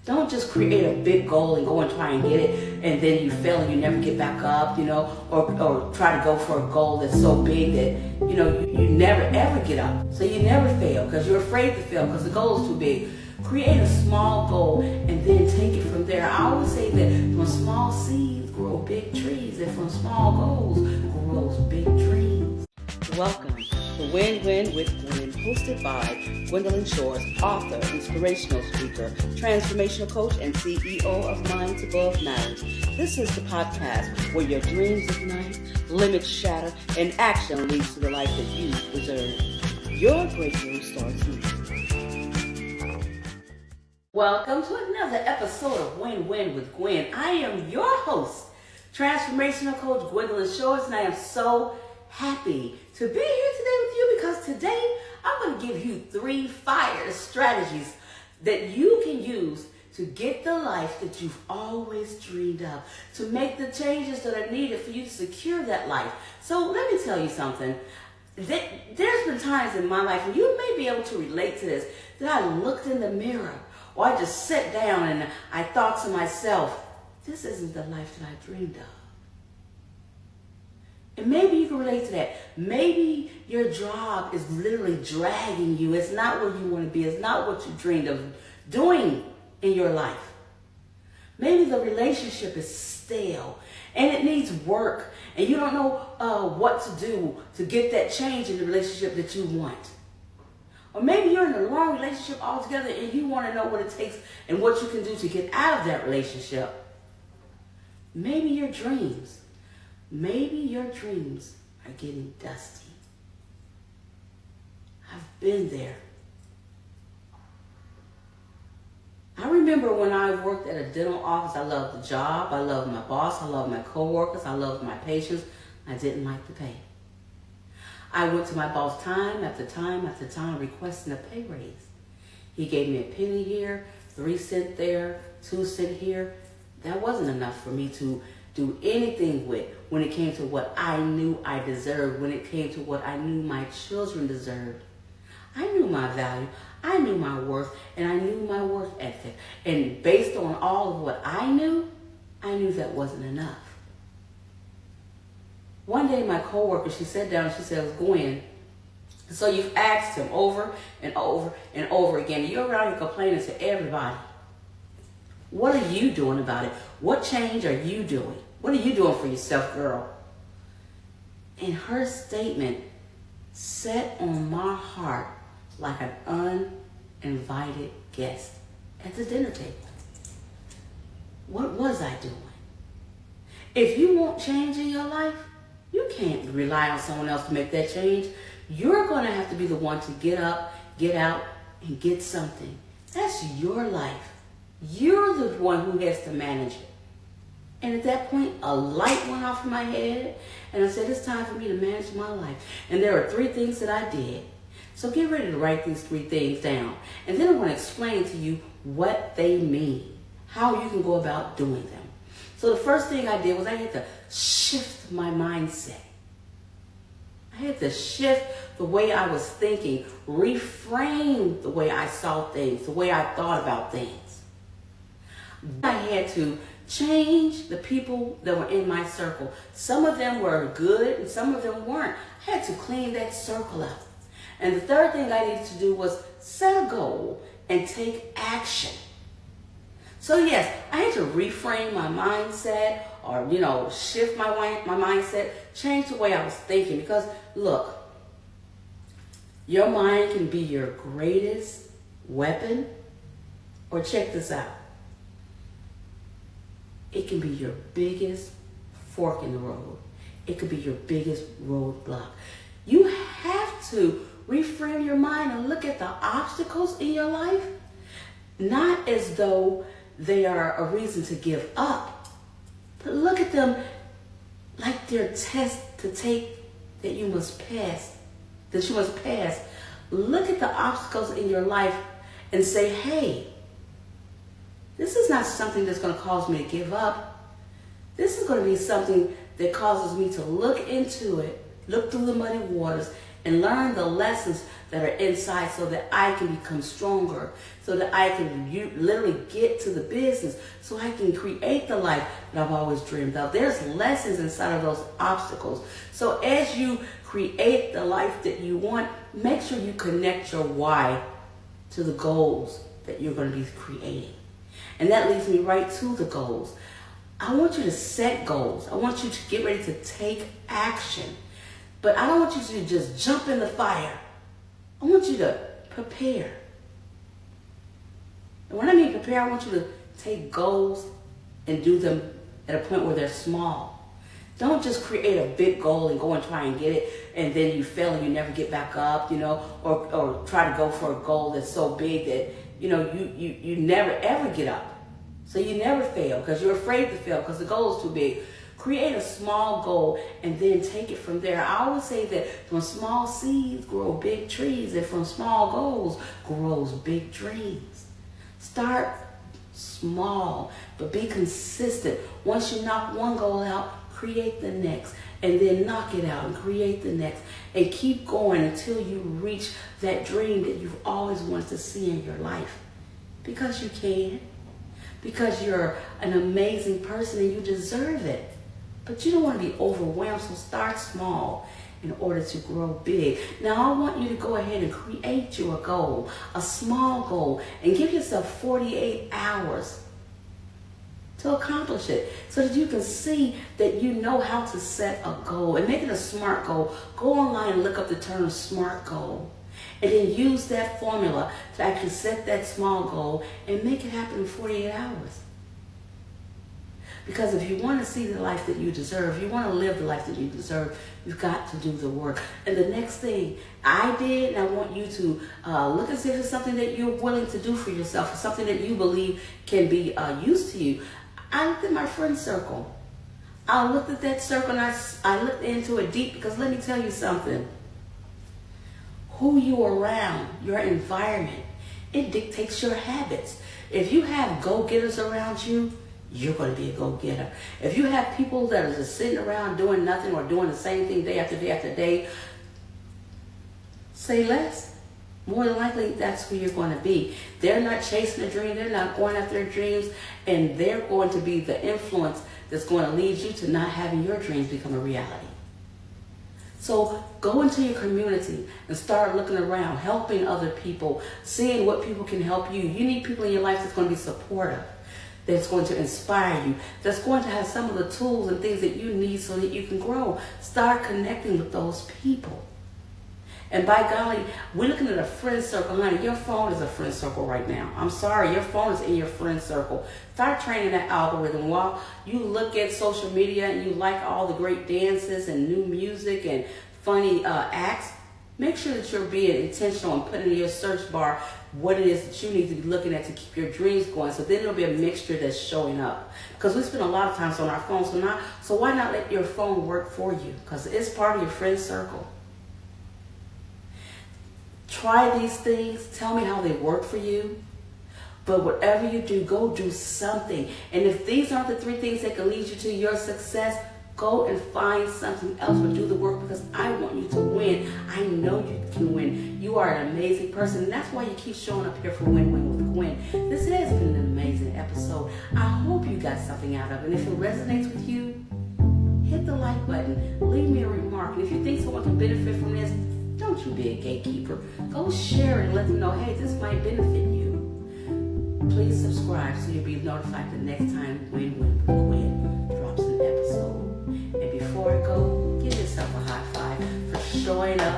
Don't just create a big goal and go and try and get it, and then you fail and you never get back up, or try to go for a goal that's so big that, you never ever get up. So you never fail because you're afraid to fail because the goal is too big. Create a small goal and then take it from there. I always say that from small seeds grow big trees, and from small goals grows big dreams. Welcome to Win-Win with Gwen, hosted by Gwendolyn Shores, author, inspirational speaker, transformational coach, and CEO of Minds Above Matters. This is the podcast where your dreams ignite, limits shatter, and action leads to the life that you deserve. Your breakthrough starts here. Welcome to another episode of Win-Win with Gwen. I am your host, transformational coach Gwendolyn Shores, and I am so happy to be here today with you because today I'm going to give you 3 fire strategies that you can use to get the life that you've always dreamed of, to make the changes that are needed for you to secure that life. So let me tell you something. There's been times in my life, and you may be able to relate to this, that I looked in the mirror or I just sat down and I thought to myself, this isn't the life that I dreamed of. And maybe you can relate to that. Maybe your job is literally dragging you. It's not where you want to be. It's not what you dreamed of doing in your life. Maybe the relationship is stale and it needs work, and you don't know what to do to get that change in the relationship that you want. Or maybe you're in the wrong relationship altogether and you want to know what it takes and what you can do to get out of that relationship. Maybe your dreams are getting dusty. I've been there. I remember when I worked at a dental office, I loved the job, I loved my boss, I loved my coworkers, I loved my patients. I didn't like the pay. I went to my boss time after time after time requesting a pay raise. He gave me a penny here, 3 cents there, 2 cents here. That wasn't enough for me to do anything with when it came to what I knew I deserved, when it came to what I knew my children deserved. I knew my value, I knew my worth, and I knew my work ethic. And based on all of what I knew that wasn't enough. One day my coworker, she sat down and she said, Gwen, so you've asked him over and over and over again. You're around here complaining to everybody. What are you doing about it? What change are you doing? What are you doing for yourself, girl? And her statement sat on my heart like an uninvited guest at the dinner table. What was I doing? If you want change in your life, you can't rely on someone else to make that change. You're going to have to be the one to get up, get out, and get something. That's your life. You're the one who has to manage it. And at that point, a light went off in my head, and I said, it's time for me to manage my life. And there are 3 things that I did. So get ready to write these 3 things down. And then I want to explain to you what they mean, how you can go about doing them. So the first thing I did was I had to shift my mindset. I had to shift the way I was thinking, reframe the way I saw things, the way I thought about things. I had to change the people that were in my circle. Some of them were good and some of them weren't. I had to clean that circle up. And the third thing I needed to do was set a goal and take action. So yes, I had to reframe my mindset or, shift my mindset, change the way I was thinking. Because look, your mind can be your greatest weapon, or check this out. It can be your biggest fork in the road. It could be your biggest roadblock. You have to reframe your mind and look at the obstacles in your life, not as though they are a reason to give up, but look at them like they're tests to take that you must pass. Look at the obstacles in your life and say, hey, this is not something that's going to cause me to give up. This is going to be something that causes me to look into it, look through the muddy waters, and learn the lessons that are inside so that I can become stronger, so that I can literally get to the business, so I can create the life that I've always dreamed of. There's lessons inside of those obstacles. So as you create the life that you want, make sure you connect your why to the goals that you're going to be creating. And that leads me right to the goals. I want you to set goals. I want you to get ready to take action. But I don't want you to just jump in the fire. I want you to prepare. And when I mean prepare, I want you to take goals and do them at a point where they're small. Don't just create a big goal and go and try and get it, and then you fail and you never get back up, or try to go for a goal that's so big that, you never ever get up. So you never fail because you're afraid to fail because the goal is too big. Create a small goal and then take it from there. I always say that from small seeds grow big trees, and from small goals grows big dreams. Start small, but be consistent. Once you knock one goal out, create the next, and then knock it out and create the next, and keep going until you reach that dream that you've always wanted to see in your life. Because you can. Because you're an amazing person and you deserve it. But you don't want to be overwhelmed, so start small in order to grow big. Now I want you to go ahead and create you a goal, a small goal, and give yourself 48 hours to accomplish it so that you can see that you know how to set a goal and make it a SMART goal. Go online and look up the term SMART goal, and then use that formula to actually set that small goal and make it happen in 48 hours. Because if you want to see the life that you deserve, you want to live the life that you deserve, you've got to do the work. And the next thing I did, and I want you to look and see if it's something that you're willing to do for yourself, or something that you believe can be used to you. I looked at my friend circle. I looked at that circle and I looked into it deep, because let me tell you something. Who you're around, your environment, it dictates your habits. If you have go-getters around you, you're going to be a go-getter. If you have people that are just sitting around doing nothing or doing the same thing day after day after day, say less. More than likely, that's who you're going to be. They're not chasing a dream. They're not going after their dreams. And they're going to be the influence that's going to lead you to not having your dreams become a reality. So go into your community and start looking around, helping other people, seeing what people can help you. You need people in your life that's going to be supportive, that's going to inspire you, that's going to have some of the tools and things that you need so that you can grow. Start connecting with those people. And by golly, we're looking at a friend circle. Honey, your phone is a friend circle right now. I'm sorry, your phone is in your friend circle. Start training that algorithm. While you look at social media and you like all the great dances and new music and funny acts, make sure that you're being intentional and putting in your search bar what it is that you need to be looking at to keep your dreams going. So then it'll be a mixture that's showing up. Because we spend a lot of time on our phones. So why not let your phone work for you? Because it's part of your friend circle. Try these things. Tell me how they work for you. But whatever you do, go do something. And if these aren't the 3 things that can lead you to your success, go and find something else, but do the work, because I want you to win. I know you can win. You are an amazing person, and that's why you keep showing up here for Win Win with Gwen. This has been an amazing episode. I hope you got something out of it. And if it resonates with you, hit the like button. Leave me a remark. And if you think someone can benefit from this, don't you be a gatekeeper. Go share it and let them know, hey, this might benefit you. Please subscribe so you'll be notified the next time Win Win with Gwen drops an episode. And before I go, give yourself a high five for showing up